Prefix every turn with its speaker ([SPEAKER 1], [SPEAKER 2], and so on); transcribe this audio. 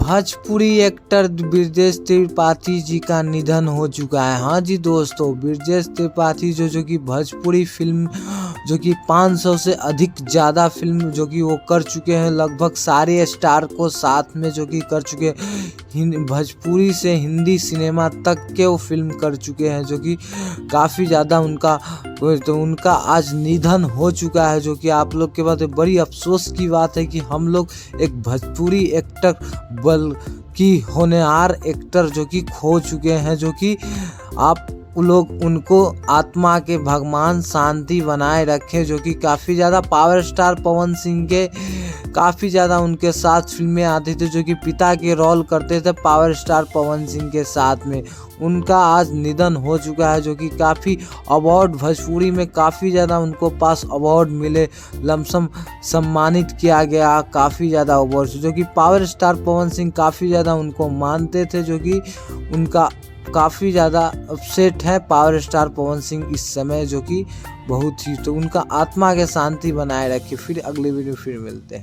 [SPEAKER 1] Bhojpuri actor Brijesh Tripathi ji का निधन हो चुका है। हाँ जी दोस्तों, ब्रिजेश त्रिपाठी जो कि भोजपुरी फिल्म जो कि 500 से अधिक ज़्यादा फिल्म जो कि वो कर चुके हैं, लगभग सारे स्टार को साथ में जो कि कर चुके हैं। भोजपुरी से हिंदी सिनेमा तक के वो फिल्म कर चुके हैं, जो कि काफ़ी ज़्यादा उनका आज निधन हो चुका है। जो कि आप लोग के बाद बड़ी अफसोस की बात है कि हम लोग एक भोजपुरी एक्टर बल्कि होनहार एक्टर जो कि खो चुके हैं। जो कि आप लोग उनको आत्मा के भगवान शांति बनाए रखें। जो कि काफ़ी ज़्यादा पावर स्टार पवन सिंह के काफ़ी ज़्यादा उनके साथ फिल्में आती थी, जो कि पिता के रोल करते थे पावर स्टार पवन सिंह के साथ में। उनका आज निधन हो चुका है। जो कि काफ़ी अवार्ड भोजपुरी में काफ़ी ज़्यादा उनको पास अवार्ड मिले, लमसम सम्मानित किया गया काफ़ी ज़्यादा अवार्ड, जो कि पावर स्टार पवन सिंह काफ़ी ज़्यादा उनको मानते थे। जो कि उनका काफ़ी ज़्यादा अपसेट है पावर स्टार पवन सिंह इस समय, जो कि बहुत ही, तो उनका आत्मा के शांति बनाए रखे। फिर अगले वीडियो फिर मिलते हैं।